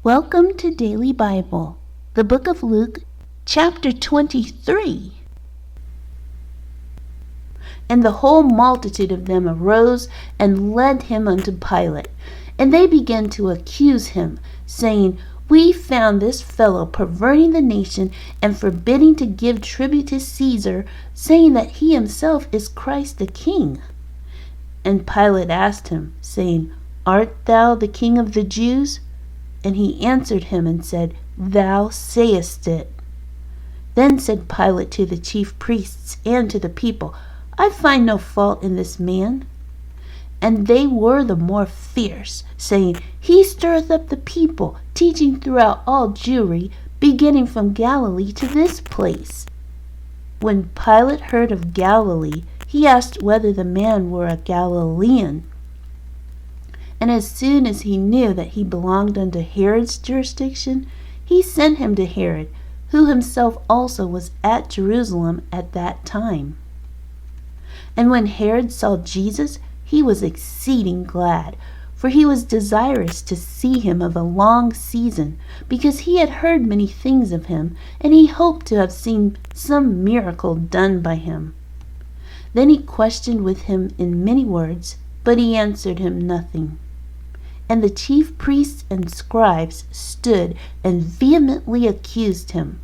Welcome to Daily Bible, the book of Luke, chapter 23. And the whole multitude of them arose and led him unto Pilate. And they began to accuse him, saying, We found this fellow perverting the nation and forbidding to give tribute to Caesar, saying that he himself is Christ the King. And Pilate asked him, saying, Art thou the King of the Jews? And he answered him and said, Thou sayest it. Then said Pilate to the chief priests and to the people, I find no fault in this man. And they were the more fierce, saying, He stirreth up the people, teaching throughout all Jewry, beginning from Galilee to this place. When Pilate heard of Galilee, he asked whether the man were a Galilean. And as soon as he knew that he belonged unto Herod's jurisdiction, he sent him to Herod, who himself also was at Jerusalem at that time. And when Herod saw Jesus, he was exceeding glad, for he was desirous to see him of a long season, because he had heard many things of him, and he hoped to have seen some miracle done by him. Then he questioned with him in many words, but he answered him nothing. And the chief priests and scribes stood and vehemently accused him.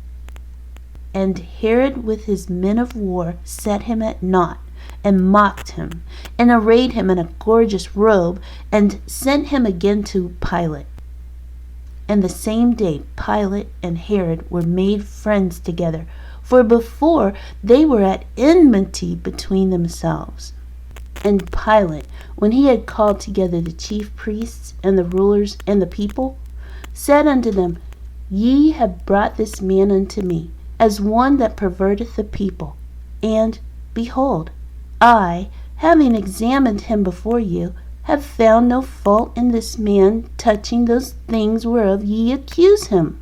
And Herod with his men of war set him at naught, and mocked him, and arrayed him in a gorgeous robe, and sent him again to Pilate. And the same day Pilate and Herod were made friends together, for before they were at enmity between themselves. And Pilate, when he had called together the chief priests and the rulers and the people, said unto them, Ye have brought this man unto me, as one that perverteth the people. And, behold, I, having examined him before you, have found no fault in this man touching those things whereof ye accuse him.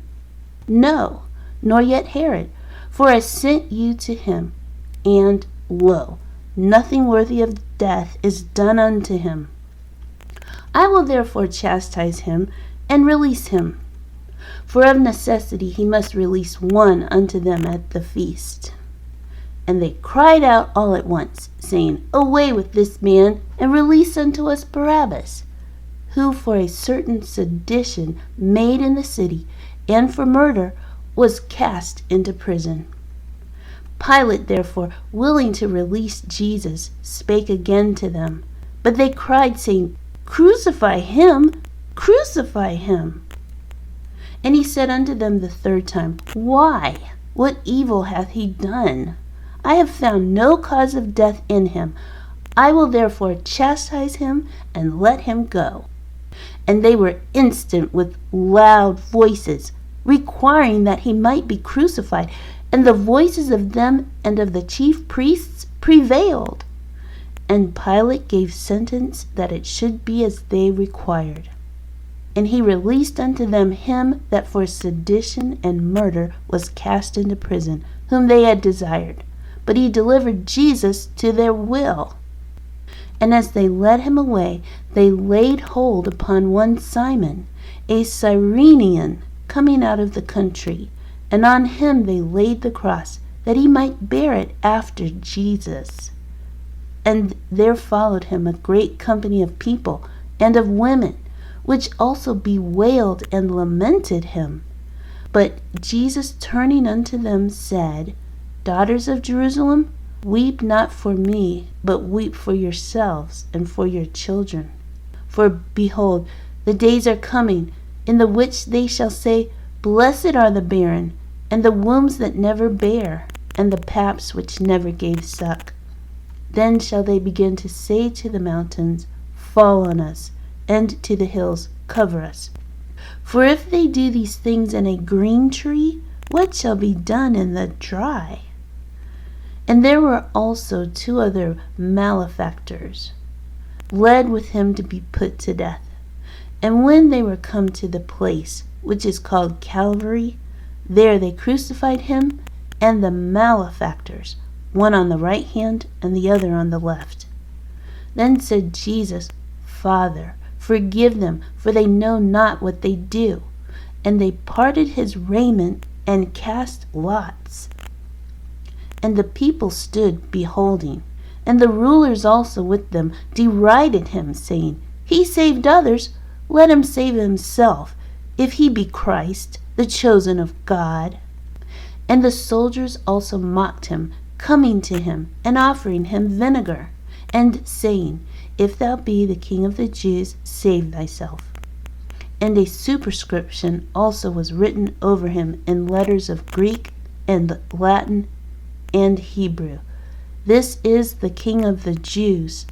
No, nor yet Herod, for I sent you to him, and, lo, nothing worthy of death is done unto him. I will therefore chastise him and release him. For of necessity he must release one unto them at the feast. And they cried out all at once, saying, Away with this man, and release unto us Barabbas, who for a certain sedition made in the city, and for murder, was cast into prison. Pilate, therefore, willing to release Jesus, spake again to them. But they cried, saying, Crucify him! Crucify him! And he said unto them the third time, Why? What evil hath he done? I have found no cause of death in him. I will therefore chastise him, and let him go. And they were instant with loud voices, requiring that he might be crucified. And the voices of them and of the chief priests prevailed. And Pilate gave sentence that it should be as they required. And he released unto them him that for sedition and murder was cast into prison, whom they had desired. But he delivered Jesus to their will. And as they led him away, they laid hold upon one Simon, a Cyrenian, coming out of the country. And on him they laid the cross, that he might bear it after Jesus. And there followed him a great company of people and of women, which also bewailed and lamented him. But Jesus turning unto them said, Daughters of Jerusalem, weep not for me, but weep for yourselves and for your children. For behold, the days are coming, in the which they shall say, Blessed are the barren, and the wombs that never bare, and the paps which never gave suck. Then shall they begin to say to the mountains, Fall on us, and to the hills, Cover us. For if they do these things in a green tree, what shall be done in the dry? And there were also two other malefactors, led with him to be put to death. And when they were come to the place which is called Calvary, there they crucified him and the malefactors, one on the right hand and the other on the left. Then said Jesus, Father, forgive them, for they know not what they do. And they parted his raiment and cast lots. And the people stood beholding, and the rulers also with them derided him, saying, He saved others, let him save himself, if he be Christ, the chosen of God. And the soldiers also mocked him, coming to him, and offering him vinegar, and saying, If thou be the King of the Jews, save thyself. And a superscription also was written over him in letters of Greek and Latin and Hebrew, This is the King of the Jews.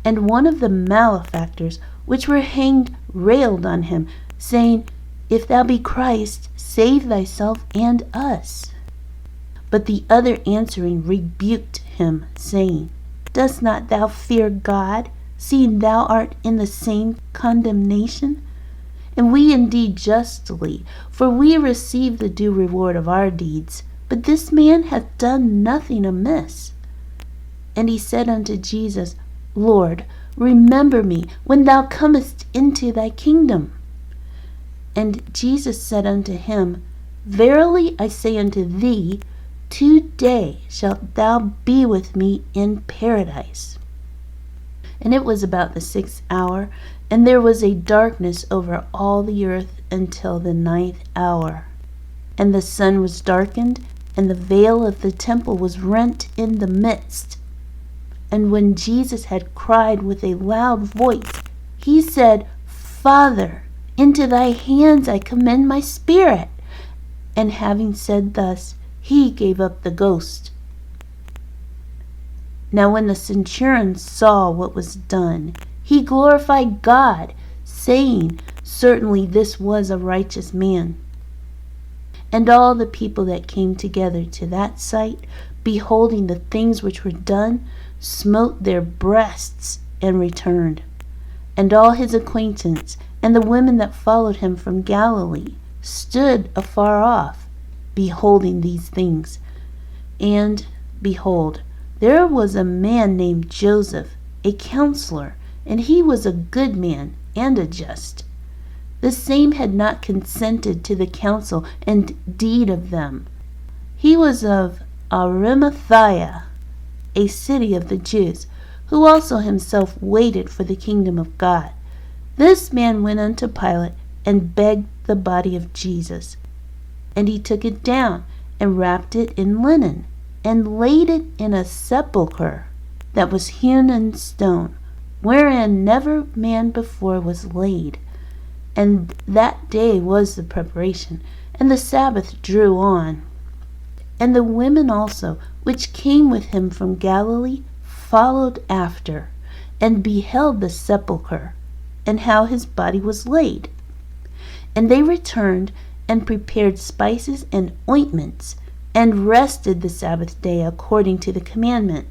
And one of the malefactors which were hanged railed on him, saying, If thou be Christ, save thyself and us. But the other answering rebuked him, saying, Dost not thou fear God, seeing thou art in the same condemnation? And we indeed justly, for we receive the due reward of our deeds. But this man hath done nothing amiss. And he said unto Jesus, Lord, remember me when thou comest into thy kingdom. And Jesus said unto him, Verily I say unto thee, today shalt thou be with me in paradise. And it was about the 6th hour, and there was a darkness over all the earth until the 9th hour. And the sun was darkened, and the veil of the temple was rent in the midst. And when Jesus had cried with a loud voice, he said, Father, into thy hands I commend my spirit. And having said thus, he gave up the ghost. Now when the centurion saw what was done, he glorified God, saying, Certainly this was a righteous man. And all the people that came together to that sight, beholding the things which were done, smote their breasts and returned. And all his acquaintance and the women that followed him from Galilee stood afar off, beholding these things. And, behold, there was a man named Joseph, a counselor, and he was a good man and a just. The same had not consented to the counsel and deed of them. He was of Arimathea, a city of the Jews, who also himself waited for the kingdom of God. This man went unto Pilate and begged the body of Jesus. And he took it down and wrapped it in linen and laid it in a sepulchre that was hewn in stone, wherein never man before was laid. And that day was the preparation, and the Sabbath drew on. And the women also, which came with him from Galilee, followed after, and beheld the sepulchre, and how his body was laid. And they returned, and prepared spices and ointments, and rested the Sabbath day according to the commandment.